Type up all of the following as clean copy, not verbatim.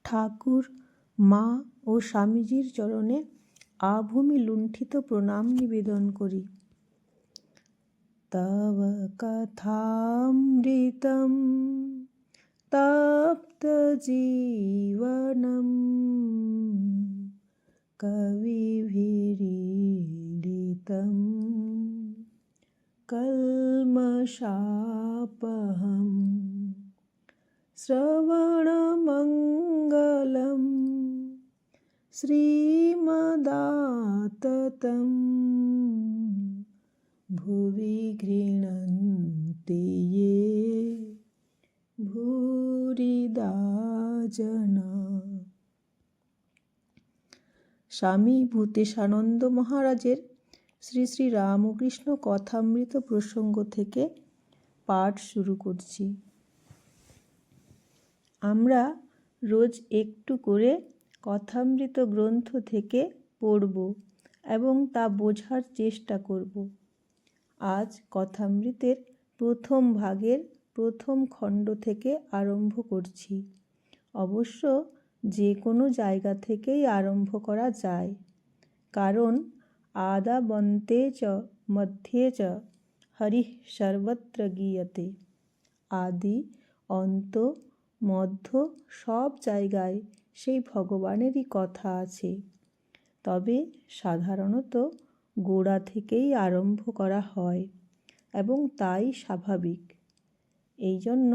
ঠাকুর, মা ও স্বামীজির চরণে আভূমি লুণ্ঠিত প্রণাম নিবেদন করি। তব কথামৃতম তপ্ত জীবনম কবিভিরীডিতম কল্মষাপহম শ্রবণমঙ্গলম শ্রীমদাততম ভুবি গৃহন্তি ये ভূরিদা জনা। স্বামী ভূতেশানন্দ মহারাজের শ্রী শ্রী রামকৃষ্ণ কথামৃত প্রসঙ্গ থেকে পাঠ শুরু করছি। আমরা রোজ একটু করে কথামৃত গ্রন্থ থেকে পড়ব এবং তা বোঝার চেষ্টা করব। আজ কথামৃতের প্রথম ভাগের প্রথম খণ্ড থেকে আরম্ভ করছি। অবশ্য যে কোনো জায়গা থেকেই আরম্ভ করা যায়, কারণ আদাবন্তে চ মধ্যে চ হরিঃ সর্বত্র গীয়তে। আদি, অন্ত, মধ্য সব জায়গায় সেই ভগবানেরই কথা আছে। তবে সাধারণত গোড়া থেকেই আরম্ভ করা হয় এবং তাই স্বাভাবিক। এই জন্য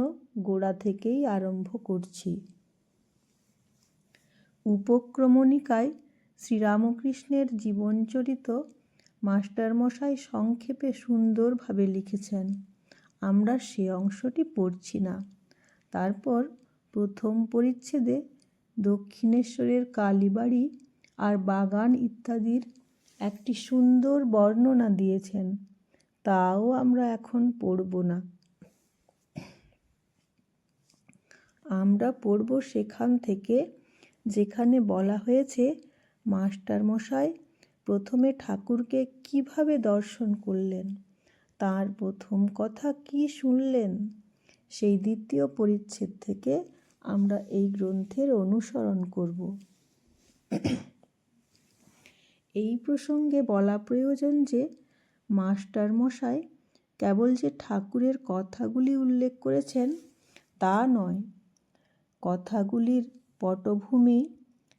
গোড়া থেকেই আরম্ভ করছি। উপক্রমণিকায় শ্রীরামকৃষ্ণের জীবনচরিত মাস্টারমশাই সংক্ষেপে সুন্দরভাবে লিখেছেন। আমরা সে অংশটি পড়ছি না। তারপর প্রথম পরিচ্ছেদে দক্ষিণেশ্বরের কালীবাড়ি আর বাগান ইত্যাদির একটি সুন্দর বর্ণনা দিয়েছেন, তাও আমরা এখন পড়ব না। আমরা পড়ব সেখান থেকে যেখানে বলা হয়েছে মাস্টারমশাই প্রথমে ঠাকুরকে কিভাবে দর্শন করলেন, তার প্রথম কথা কি শুনলেন। সেই দ্বিতীয় পরিচ্ছেদ থেকে আমরা এই গ্রন্থের অনুসরণ করব। এই প্রসঙ্গে বলা প্রয়োজন যে মাস্টারমশাই কেবল যে ঠাকুরের কথাগুলি উল্লেখ করেছেন তা নয়, কথাগুলির পটভূমি,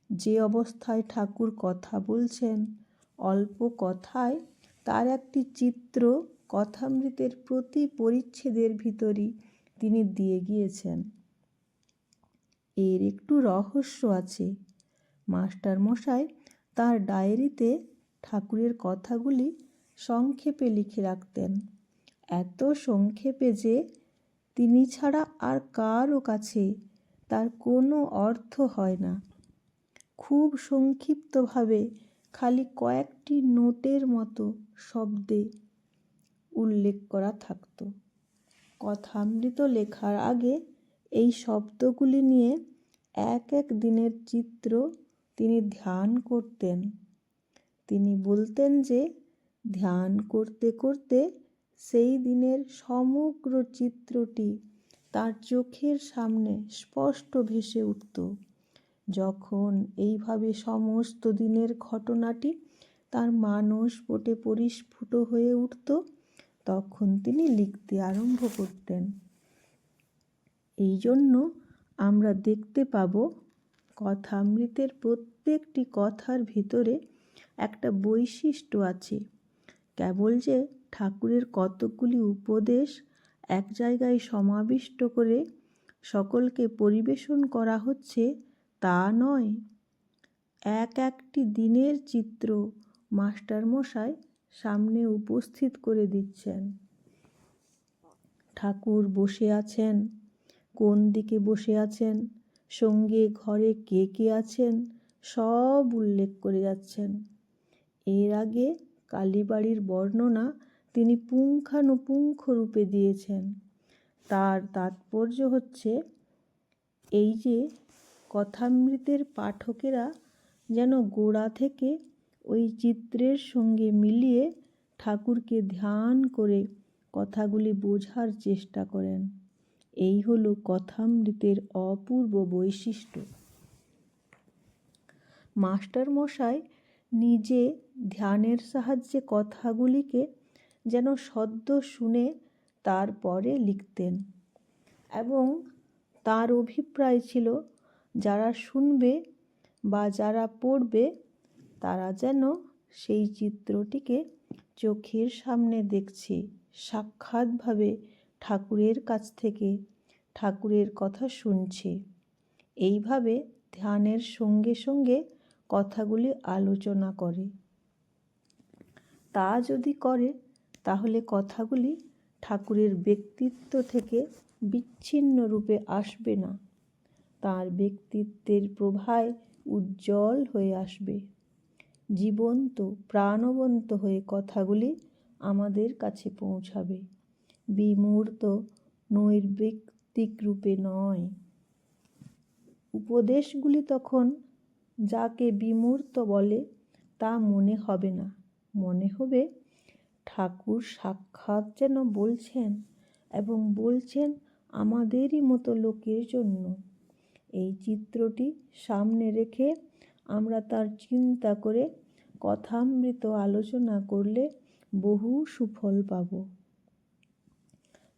যে অবস্থায় ঠাকুর কথা বলছেন অল্প কথায়, তার একটি চিত্র কথামৃতের প্রতি পরিচ্ছেদের ভিতরই তিনি দিয়ে গিয়েছেন। এর একটু রহস্য আছে। মাস্টারমশাই তাঁর ডায়েরিতে ঠাকুরের কথাগুলি সংক্ষেপে লিখে রাখতেন, এত সংক্ষেপে যে তিনি ছাড়া আর কারও কাছে তার কোনো অর্থ হয় না। খুব সংক্ষিপ্তভাবে খালি কয়েকটি নোটের মতো শব্দে উল্লেখ করা থাকত। কথামৃত লেখার আগে এই শব্দগুলি নিয়ে এক এক দিনের চিত্র তিনি ধ্যান করতেন। তিনি বলতেন যে ধ্যান করতে করতে সেই দিনের সমগ্র চিত্রটি তার চোখের সামনে স্পষ্ট ভেসে উঠত। যখন এইভাবে সমস্ত দিনের ঘটনাটি তার মানসপটে পরিস্ফুট হয়ে উঠত, তখন তিনি লিখতে আরম্ভ করতেন। এই জন্য আমরা দেখতে পাব কথামৃতের প্রত্যেকটি কথার ভিতরে একটা বৈশিষ্ট্য আছে। কেবল যে ঠাকুরের কতকগুলি উপদেশ এক জায়গায় সমাবিষ্ট করে সকলকে পরিবেশন করা হচ্ছে তা নয়, এক একটি দিনের চিত্র মাস্টারমশাই সামনে উপস্থিত করে দিচ্ছেন। ঠাকুর বসে আছেন, কোন দিকে বসে আছেন, সঙ্গে ঘরে কে কে আছেন, সব উল্লেখ করে যাচ্ছেন। এর আগে কালীবাড়ির বর্ণনা তিনি পুঙ্খানুপুঙ্খ রূপে দিয়েছেন। তার তাৎপর্য হচ্ছে এই যে কথামৃতের পাঠকেরা যেন গোড়া থেকে ওই চিত্রের সঙ্গে মিলিয়ে ঠাকুরকে ধ্যান করে কথাগুলি বোঝার চেষ্টা করেন। এই হলো কথামৃতের অপূর্ব বৈশিষ্ট্য। মাস্টার মশাই নিজে ধ্যানের সাহায্যে কথাগুলিকে যেন সদ্য শুনে তারপরে লিখতেন, এবং তার অভিপ্রায় ছিল যারা শুনবে বা যারা পড়বে তারা যেন সেই চিত্রটিকে চোখের সামনে দেখছে, সাক্ষাৎভাবে ঠাকুরের কাছ থেকে ঠাকুরের কথা শুনছে। এইভাবে ধ্যানের সঙ্গে সঙ্গে কথাগুলি আলোচনা করে। তা যদি করে তাহলে কথাগুলি ঠাকুরের ব্যক্তিত্ব থেকে বিচ্ছিন্ন রূপে আসবে না, তার ব্যক্তিত্বের প্রভায় উজ্জ্বল হয়ে আসবে। জীবন্ত প্রাণবন্ত হয়ে কথাগুলি আমাদের কাছে পৌঁছাবে, বিমূর্ত নৈর্ব্যক্তিক রূপে নয়। উপদেশগুলি তখন যাকে বিমূর্ত বলে তা মনে হবে না, মনে হবে ঠাকুর সাক্ষাৎ যেন বলছেন, এবং বলছেন আমাদেরই মতো লোকের জন্য। এই চিত্রটি সামনে রেখে আমরা তার চিন্তা করে কথামৃত আলোচনা করলে বহু সুফল পাব।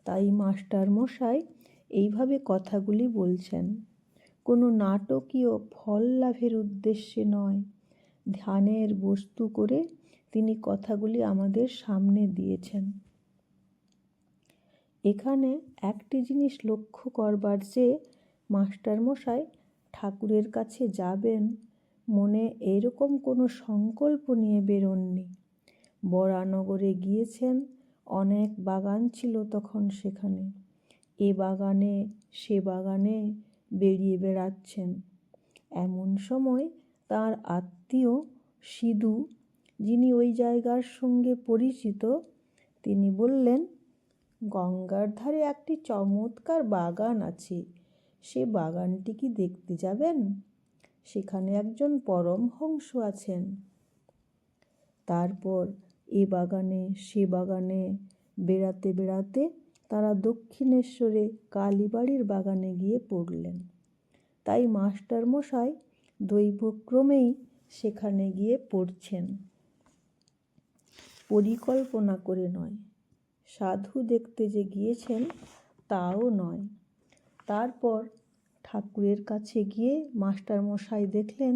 তাই মাস্টার মশাই এইভাবে কথাগুলি বলছেন, কোনো নাটকীয় ফল লাভের উদ্দেশ্যে নয়, ধ্যানের বস্তু করে তিনি কথাগুলি আমাদের সামনে দিয়েছেন। এখানে একটি জিনিস লক্ষ্য করবার যে মাস্টার মশাই ঠাকুরের কাছে যাবেন মনে এরকম কোনো সংকল্প নিয়ে বেরোননি। বরানগরে গিয়েছেন, অনেক বাগান ছিল তখন সেখানে, এ বাগানে সে বাগানে বেরিয়ে বেড়াচ্ছেন। এমন সময় তার আত্মীয় সিধু, যিনি ওই জায়গার সঙ্গে পরিচিত, তিনি বললেন, গঙ্গার ধারে একটি চমৎকার বাগান আছে, সে বাগানটি কি দেখতে যাবেন? সেখানে একজন পরমহংস আছেন। তারপর এ বাগানে সে বাগানে বেড়াতে বেড়াতে তারা দক্ষিণেশ্বরে কালীবাড়ির বাগানে গিয়ে পড়লেন। তাই মাস্টার মশাই দৈবক্রমেই সেখানে গিয়ে পড়ছেন, পরিকল্পনা করে নয়। সাধু দেখতে যে গিয়েছেন তাও নয়। তারপর ঠাকুরের কাছে গিয়ে মাস্টার মশাই দেখলেন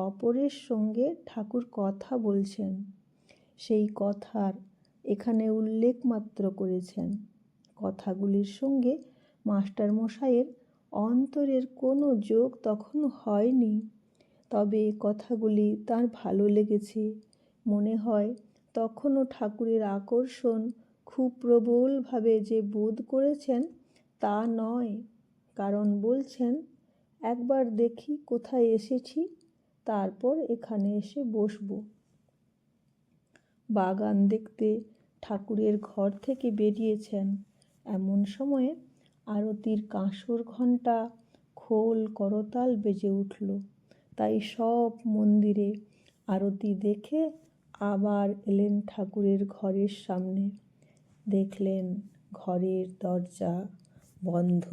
অপরের সঙ্গে ঠাকুর কথা বলছেন। সেই কথার এখানে উল্লেখ মাত্র করেছেন। কথাগুলির সঙ্গে মাস্টার মশাইয়ের অন্তরের কোনো যোগ তখনও হয়নি, তবে কথাগুলি তার ভালো লেগেছে। মনে হয় তখনও ঠাকুরের আকর্ষণ খুব প্রবলভাবে যে বোধ করেছেন তা নয়, কারণ বলছেন, একবার দেখি কোথায় এসেছি, তারপর এখানে এসে বসব। বাগান দেখতে ঠাকুরের ঘর থেকে বেরিয়েছেন, এমন সময়ে আরতির কাঁসর ঘণ্টা খোল করতাল বেজে উঠল। তাই সব মন্দিরে আরতি দেখে আবার এলেন ঠাকুরের ঘরের সামনে। দেখলেন ঘরের দরজা বন্ধ।